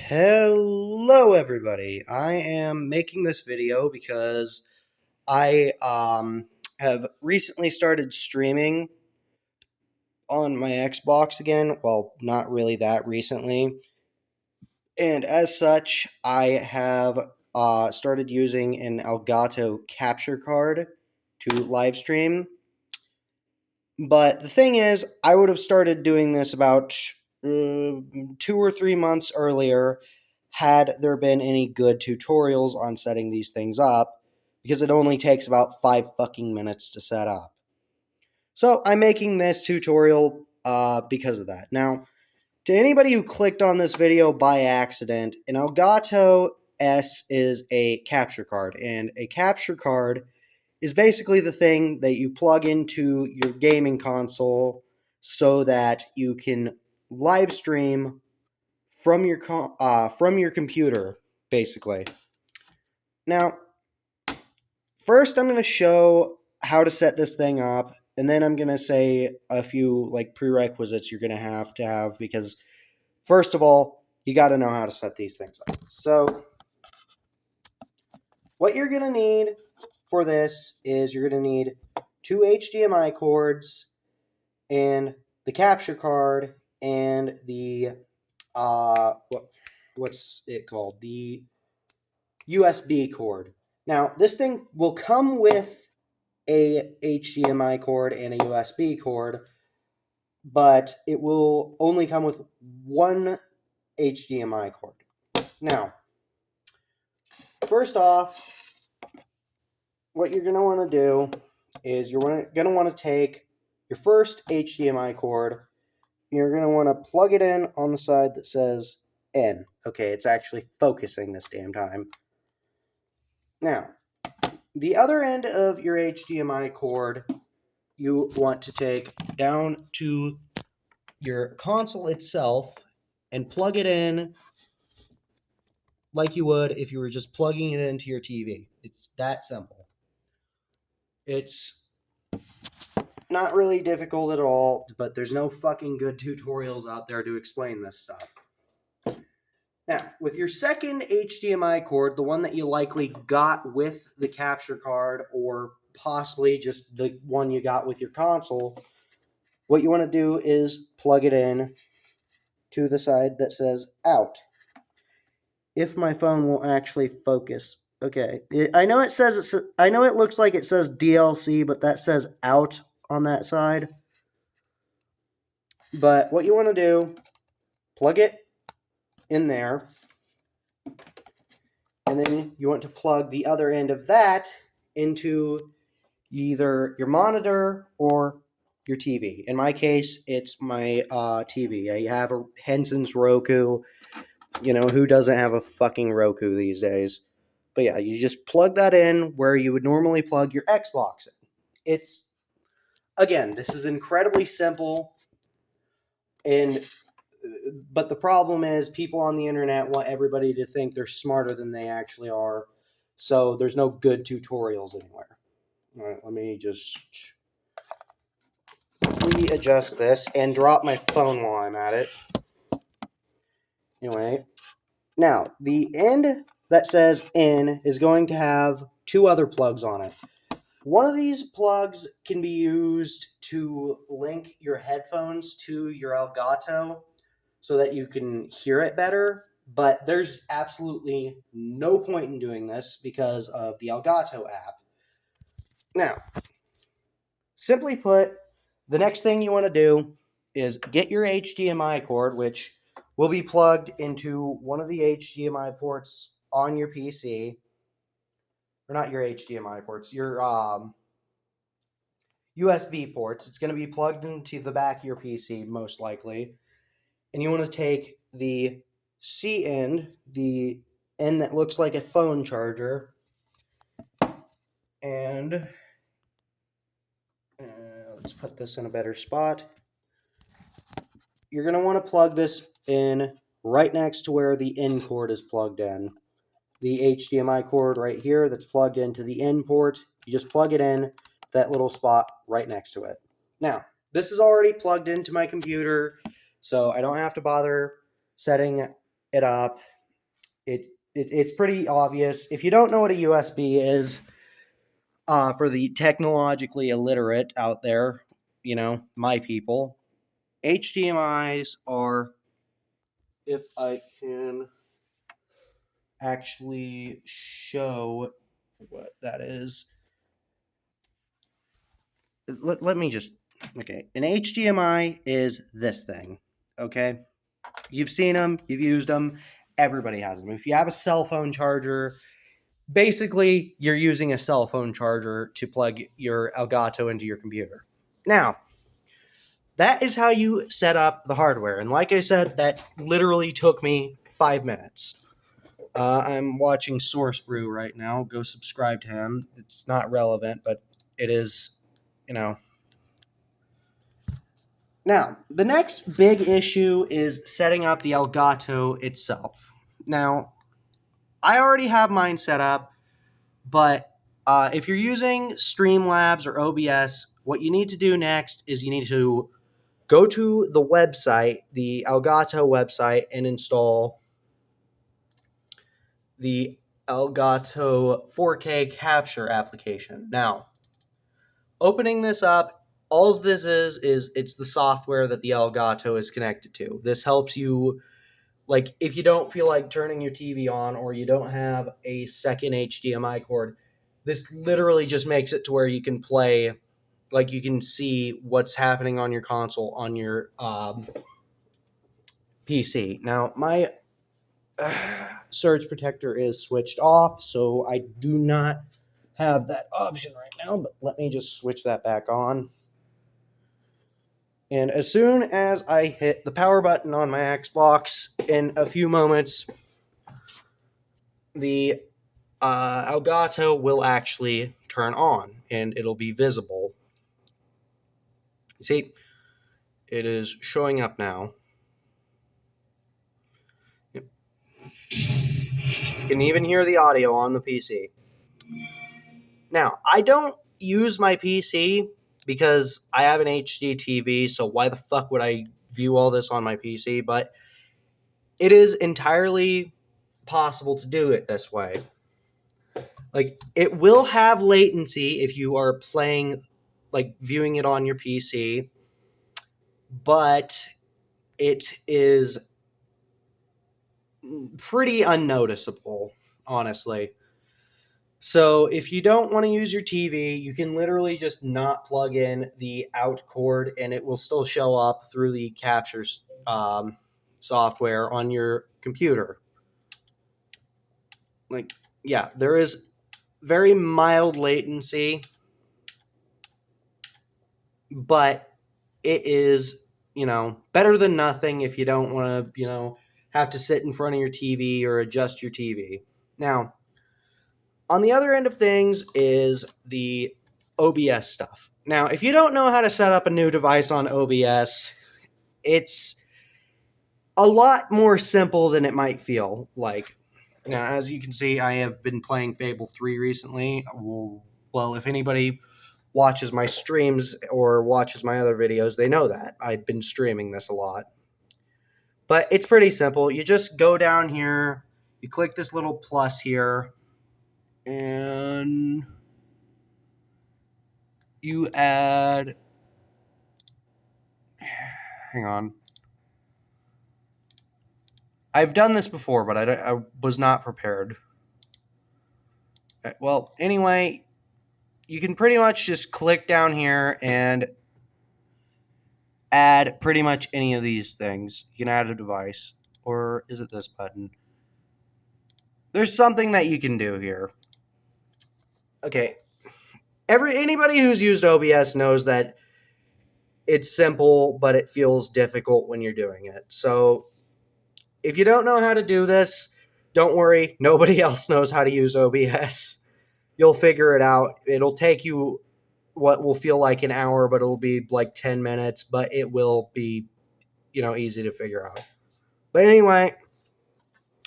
Hello everybody. I am making this video because I have recently started streaming on my Xbox again. Well, not really that recently. And as such, I have started using an Elgato capture card to live stream. But the thing is, I would have started doing this about 2 or 3 months earlier had there been any good tutorials on setting these things up, because it only takes about 5 fucking minutes to set up. So I'm making this tutorial because of that. Now, to anybody who clicked on this video by accident, an Elgato S is a capture card, and a capture card is basically the thing that you plug into your gaming console so that you can live stream from your computer, basically. Now, first I'm going to show how to set this thing up, and then I'm going to say a few prerequisites you're going to have, because first of all, you got to know how to set these things up. So, what you're going to need for this is you're going to need 2 HDMI cords and the capture card and the what's it called? The USB cord. Now, this thing will come with a HDMI cord and a USB cord, but it will only come with one HDMI cord. Now, first off, what you're going to want to do is you're going to want to take your first HDMI cord. You're going to want to plug it in on the side that says N. Okay, it's actually focusing this damn time. Now, the other end of your HDMI cord, you want to take down to your console itself and plug it in like you would if you were just plugging it into your TV. It's that simple. It's not really difficult at all, but there's no fucking good tutorials out there to explain this stuff. Now, with your second HDMI cord, the one that you likely got with the capture card, or possibly just the one you got with your console, what you want to do is plug it in to the side that says out. If my phone will actually focus. Okay, I know it looks like it says DLC, but that says out on that side. But what you want to do, plug it in there, and then you want to plug the other end of that into either your monitor or your TV. In my case, it's my TV. I have a Henson's Roku. You know, who doesn't have a fucking Roku these days? But yeah, you just plug that in where you would normally plug your Xbox in. Again, this is incredibly simple, but the problem is people on the internet want everybody to think they're smarter than they actually are, so there's no good tutorials anywhere. All right, let me just readjust this and drop my phone while I'm at it. Anyway, now the end that says in is going to have two other plugs on it. One of these plugs can be used to link your headphones to your Elgato so that you can hear it better, but there's absolutely no point in doing this because of the Algato app. Now, simply put, the next thing you want to do is get your HDMI cord, which will be plugged into one of the HDMI ports on your PC. Or not your HDMI ports, your USB ports. It's going to be plugged into the back of your PC, most likely. And you want to take the C end, the end that looks like a phone charger, and let's put this in a better spot. You're going to want to plug this in right next to where the in port is plugged in. The HDMI cord right here that's plugged into the in port, you just plug it in that little spot right next to it. Now, this is already plugged into my computer, so I don't have to bother setting it up. It's pretty obvious. If you don't know what a USB is, for the technologically illiterate out there, my people, HDMIs are, if I can actually show what that is, let me just, okay, an HDMI is this thing, okay? You've seen them, you've used them, everybody has them. If you have a cell phone charger, basically you're using a cell phone charger to plug your Elgato into your computer. Now, that is how you set up the hardware. And like I said, that literally took me 5 minutes. I'm watching Source Brew right now. Go subscribe to him. It's not relevant, but it is, you know. Now, the next big issue is setting up the Elgato itself. Now, I already have mine set up, but if you're using Streamlabs or OBS, what you need to do next is you need to go to the website, the Algato website, and install the Algato 4K capture application. Now, opening this up, all this is it's the software that the Elgato is connected to. This helps you, like, if you don't feel like turning your TV on or you don't have a second HDMI cord, this literally just makes it to where you can play, like, you can see what's happening on your console on your PC. Now, my surge protector is switched off, so I do not have that option right now, but let me just switch that back on. And as soon as I hit the power button on my Xbox, in a few moments, the Elgato will actually turn on and it'll be visible. See, it is showing up now. Yep. You can even hear the audio on the PC. Now, I don't use my PC because I have an HD TV, so why the fuck would I view all this on my PC? But it is entirely possible to do it this way. Like, it will have latency if you are playing, like, viewing it on your PC, but it is pretty unnoticeable, honestly. So if you don't want to use your TV, you can literally just not plug in the out cord and it will still show up through the capture software on your computer. Like, yeah, there is very mild latency, but it is, better than nothing if you don't want to, have to sit in front of your TV or adjust your TV. Now, on the other end of things is the OBS stuff. Now, if you don't know how to set up a new device on OBS, it's a lot more simple than it might feel like. Now, as you can see, I have been playing Fable 3 recently. Well, if anybody watches my streams or watches my other videos, they know that. I've been streaming this a lot. But it's pretty simple. You just go down here, you click this little plus here, and you add, hang on. I've done this before, but I was not prepared. Well, anyway, you can pretty much just click down here and add pretty much any of these things. You can add a device, or is it this button? There's something that you can do here. Okay, anybody who's used OBS knows that it's simple, but it feels difficult when you're doing it. So if you don't know how to do this, don't worry. Nobody else knows how to use OBS. You'll figure it out. It'll take you what will feel like an hour, but it'll be like 10 minutes, but it will be, easy to figure out. But anyway,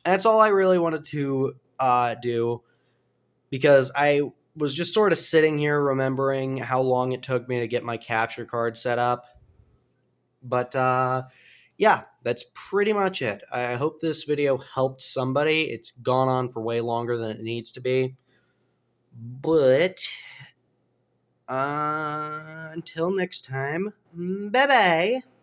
that's all I really wanted to do, because I was just sort of sitting here remembering how long it took me to get my capture card set up. But yeah, that's pretty much it. I hope this video helped somebody. It's gone on for way longer than it needs to be. But until next time, bye bye.